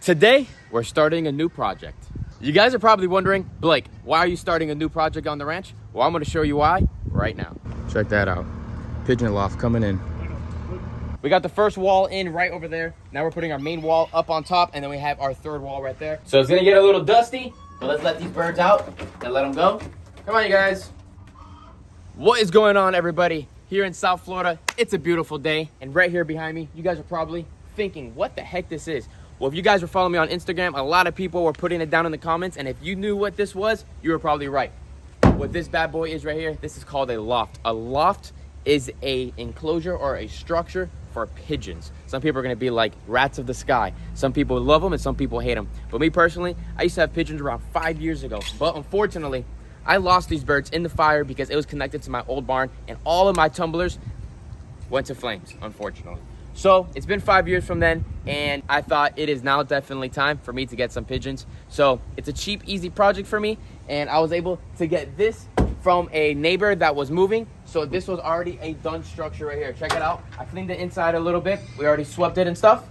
Today, we're starting a new project. You guys are probably wondering, Blake, why are you starting a new project on the ranch? Well, I'm gonna show you why right now. Check that out. Pigeon loft coming in. We got the first wall in right over there. Now we're putting our main wall up on top, and then we have our third wall right there. So it's gonna get a little dusty, but let's let these birds out and let them go. Come on, you guys. What is going on, everybody? Here in South Florida, it's a beautiful day. And right here behind me, you guys are probably thinking, what the heck this is? Well, if you guys were following me on Instagram, a lot of people were putting it down in the comments. And if you knew what this was, you were probably right. What this bad boy is right here, this is called a loft. A loft is a enclosure or a structure for pigeons. Some people are gonna be like rats of the sky. Some people love them and some people hate them. But me personally, I used to have pigeons around 5 years ago. But unfortunately, I lost these birds in the fire because it was connected to my old barn and all of my tumblers went to flames, unfortunately. So it's been 5 years from then, and I thought it is now definitely time for me to get some pigeons. So it's a cheap, easy project for me, and I was able to get this from a neighbor that was moving. So this was already a done structure right here. Check it out. I cleaned the inside a little bit. We already swept it and stuff.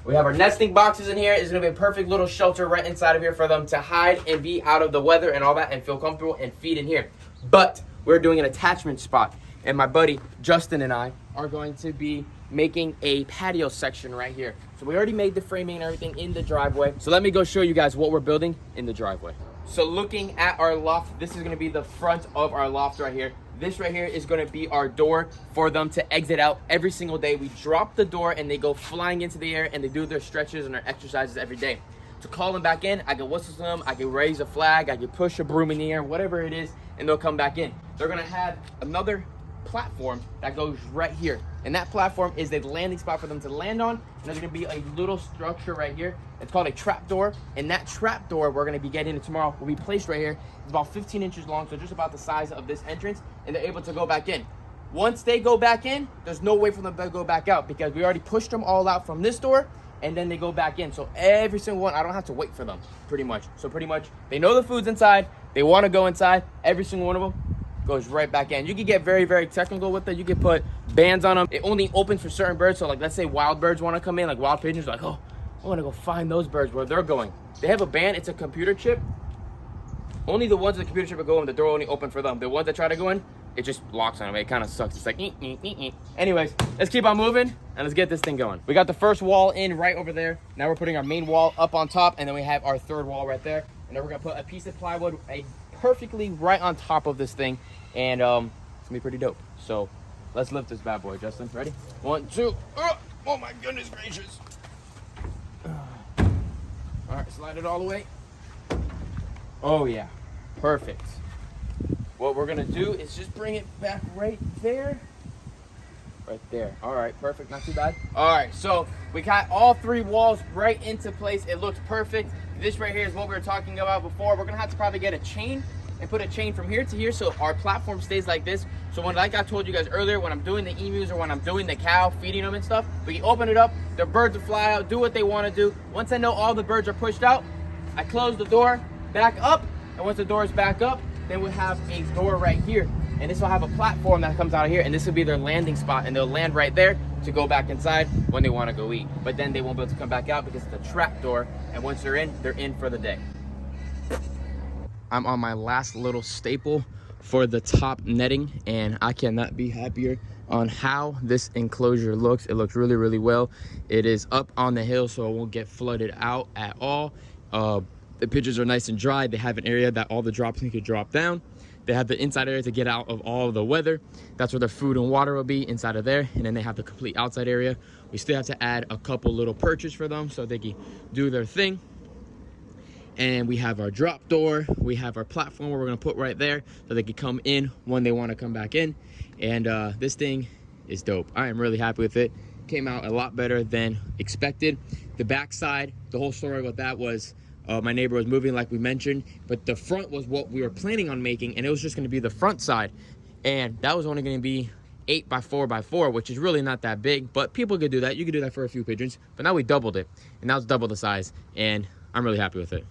We have our nesting boxes in here. It's gonna be a perfect little shelter right inside of here for them to hide and be out of the weather and all that and feel comfortable and feed in here. But we're doing an attachment spot, and my buddy Justin and I are going to be making a patio section right here. So we already made the framing and everything in the driveway. So let me go show you guys what we're building in the driveway. So looking at our loft, this is gonna be the front of our loft right here. This right here is gonna be our door for them to exit out every single day. We drop the door and they go flying into the air and they do their stretches and their exercises every day. To call them back in, I can whistle to them, I can raise a flag, I can push a broom in the air, whatever it is, and they'll come back in. They're gonna have another platform that goes right here, and that platform is a landing spot for them to land on. And there's going to be a little structure right here. It's called a trap door, and that trap door we're going to be getting into tomorrow will be placed right here. It's about 15 inches long, so just about the size of this entrance, and they're able to go back in. Once they go back in, there's no way for them to go back out because we already pushed them all out from this door, and then they go back in. So every single one, I don't have to wait for them, pretty much. So pretty much, they know the food's inside, they want to go inside, every single one of them goes right back in. You can get very, very technical with it. You can put bands on them. It only opens for certain birds. So like, let's say wild birds want to come in, like wild pigeons, like, oh, I want to go find those birds where they're going. They have a band. It's a computer chip. Only the ones with the computer chip will go in. The door only open for them. The ones that try to go in, it just locks on them. It kind of sucks. It's like, Anyways, let's keep on moving and let's get this thing going. We got the first wall in right over there. Now we're putting our main wall up on top, and then we have our third wall right there. And then we're gonna put a piece of plywood perfectly right on top of this thing, and it's gonna be pretty dope. So let's lift this bad boy. Justin, ready? 1, 2. Oh my goodness gracious. All right, slide it all the way. Oh yeah, perfect. What we're gonna do is just bring it back right there. Right there. All right, perfect, not too bad. All right, so we got all 3 walls right into place. It looks perfect. This right here is what we were talking about before. We're gonna have to probably get a chain and put a chain from here to here so our platform stays like this. So when, like I told you guys earlier, when I'm doing the emus or when I'm doing the cow, feeding them and stuff, we can open it up, the birds will fly out, do what they wanna do. Once I know all the birds are pushed out, I close the door, back up, and once the door is back up, then we'll have a door right here. And this will have a platform that comes out of here, and this will be their landing spot, and they'll land right there to go back inside when they want to go eat. But then they won't be able to come back out because it's a trap door, and once they're in for the day. I'm on my last little staple for the top netting, and I cannot be happier on how this enclosure looks. It looks really, really well. It is up on the hill, so it won't get flooded out at all. The pigeons are nice and dry. They have an area that all the drops can drop down. They have the inside area to get out of all of the weather. That's where their food and water will be, inside of there. And then they have the complete outside area. We still have to add a couple little perches for them so they can do their thing. And we have our drop door. We have our platform where we're gonna put right there so they can come in when they wanna come back in. And this thing is dope. I am really happy with it. Came out a lot better than expected. The back side, the whole story about that was my neighbor was moving, like we mentioned, but the front was what we were planning on making, and it was just going to be the front side, and that was only going to be 8 by 4 by 4, which is really not that big, but people could do that. You could do that for a few pigeons, but now we doubled it, and now it's double the size, and I'm really happy with it.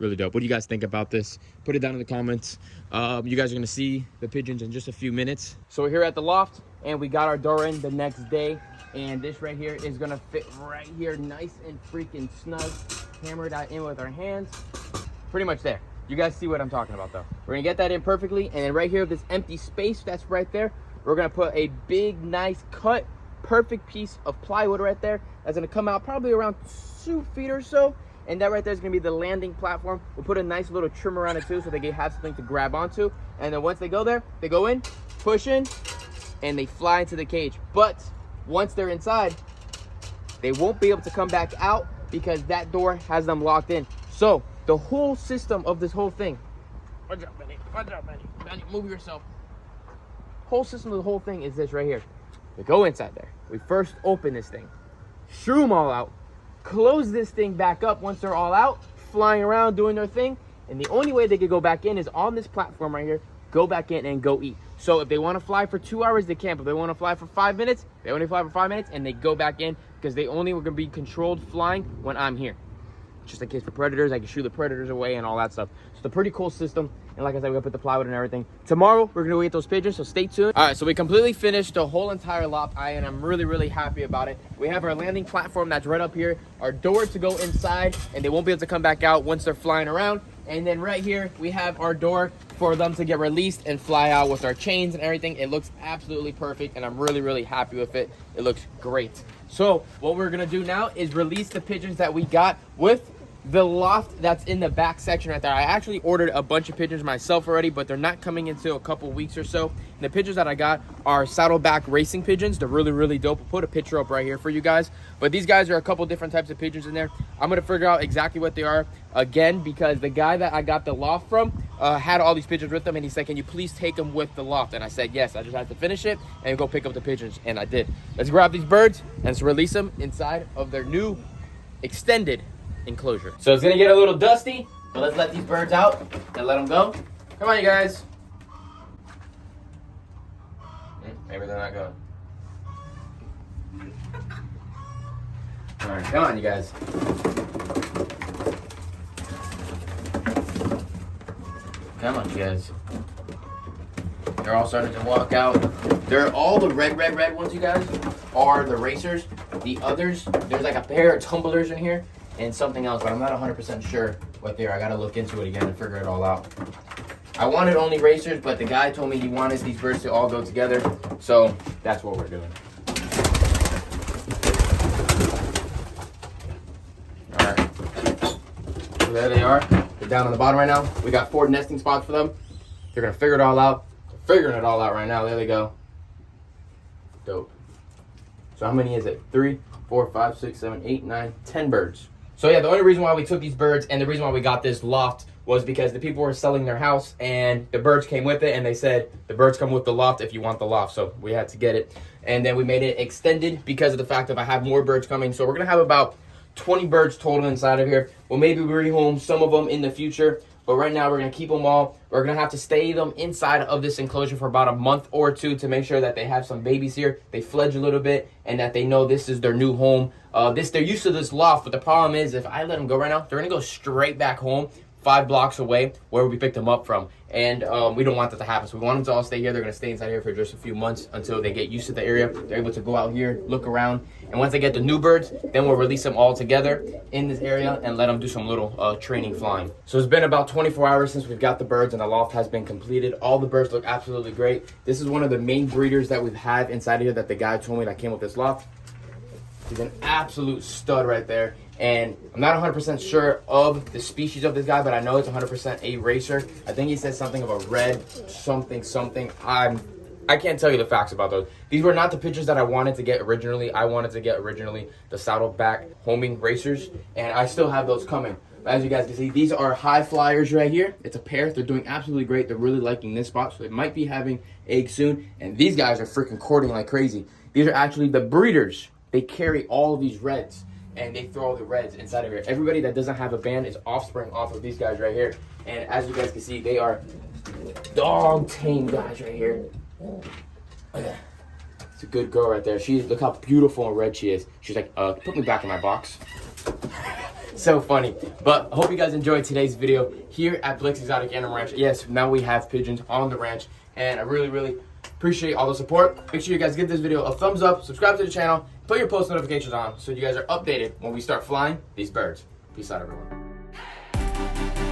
really dope. What do you guys think about this? Put it down in the comments. You guys are gonna see the pigeons in just a few minutes. So we're here at the loft, and we got our door in the next day, and this right here is gonna fit right here, nice and freaking snug. Hammer that in with our hands. Pretty much there. You guys see what I'm talking about though. We're gonna get that in perfectly, and then right here, this empty space that's right there, we're gonna put a big, nice cut, perfect piece of plywood right there. That's gonna come out probably around 2 feet or so. And that right there is gonna be the landing platform. We'll put a nice little trim around it too, so they can have something to grab onto. And then once they go there, they go in, push in, and they fly into the cage. But once they're inside, they won't be able to come back out because that door has them locked in. So the whole system of this whole thing, watch out, Benny, Benny, move yourself. Whole system of the whole thing is this right here. We go inside there. We first open this thing, shoo them all out, close this thing back up once they're all out, flying around, doing their thing. And the only way they could go back in is on this platform right here, go back in and go eat. So if they want to fly for 2 hours, they can. But if they want to fly for 5 minutes, they only fly for 5 minutes and they go back in, because they only were going to be controlled flying when I'm here. Just in case for predators, I can shoot the predators away and all that stuff. So it's a pretty cool system. And like I said, we're gonna put the plywood and everything. Tomorrow, we're gonna go eat those pigeons, so stay tuned. All right, so we completely finished the whole entire loft, and I'm really, really happy about it. We have our landing platform that's right up here, our door to go inside, and they won't be able to come back out once they're flying around. And then right here, we have our door for them to get released and fly out with our chains and everything. It looks absolutely perfect, and I'm really, really happy with it. It looks great. So what we're gonna do now is release the pigeons that we got with the loft that's in the back section right there. I actually ordered a bunch of pigeons myself already, but they're not coming until a couple weeks or so. And the pigeons that I got are saddleback racing pigeons. They're really, really dope. I'll put a picture up right here for you guys. But these guys are a couple different types of pigeons in there. I'm gonna figure out exactly what they are again, because the guy that I got the loft from had all these pigeons with them, and he said, can you please take them with the loft? And I said, yes, I just have to finish it and go pick up the pigeons, and I did. Let's grab these birds and let's release them inside of their new extended enclosure. So it's gonna get a little dusty, but let's let these birds out and let them go. Come on, you guys. Maybe they're not going. All right, come on, you guys. Come on, you guys. They're all starting to walk out. They're all the red ones, you guys, are the racers. The others, there's like a pair of tumblers in here and something else, but I'm not 100% sure what they are. I gotta look into it again and figure it all out. I wanted only racers, but the guy told me he wanted these birds to all go together, so that's what we're doing. All right, so there they are. They're down on the bottom right now. We got 4 nesting spots for them. They're gonna figure it all out. They're figuring it all out right now. There they go. Dope. So how many is it? 3, 4, 5, 6, 7, 8, 9, 10 birds. So yeah, the only reason why we took these birds and the reason why we got this loft was because the people were selling their house and the birds came with it, and they said the birds come with the loft if you want the loft. So we had to get it. And then we made it extended because of the fact that I have more birds coming. So we're gonna have about 20 birds total inside of here. We'll maybe rehome some of them in the future, but right now we're gonna keep them all. We're gonna have to stay them inside of this enclosure for about a month or 2 to make sure that they have some babies here, they fledge a little bit, and that they know this is their new home. They're used to this loft, but the problem is if I let them go right now, they're gonna go straight back home 5 blocks away where we picked them up from. And we don't want that to happen. So we want them to all stay here. They're gonna stay inside here for just a few months until they get used to the area. They're able to go out here, look around. And once they get the new birds, then we'll release them all together in this area and let them do some little training flying. So it's been about 24 hours since we've got the birds and the loft has been completed. All the birds look absolutely great. This is one of the main breeders that we've had inside here that the guy told me that came with this loft. He's an absolute stud right there. And I'm not 100% sure of the species of this guy, but I know it's 100% a racer. I think he said something of a red something. I can't tell you the facts about those. These were not the pigeons that I wanted to get originally. I wanted to get originally the saddleback homing racers, and I still have those coming. But as you guys can see, these are high flyers right here. It's a pair. They're doing absolutely great. They're really liking this spot, so they might be having eggs soon. And these guys are freaking courting like crazy. These are actually the breeders. They carry all of these reds, and they throw the reds inside of here. Everybody that doesn't have a band is offspring off of these guys right here. And as you guys can see, they are dog tame guys right here. It's a good girl right there. Look how beautiful and red she is. She's like, put me back in my box. So funny. But I hope you guys enjoyed today's video here at Blake's Exotic Animal Ranch. Yes, now we have pigeons on the ranch, and I really appreciate all the support. Make sure you guys give this video a thumbs up, subscribe to the channel, put your post notifications on so you guys are updated when we start flying these birds. Peace out, everyone.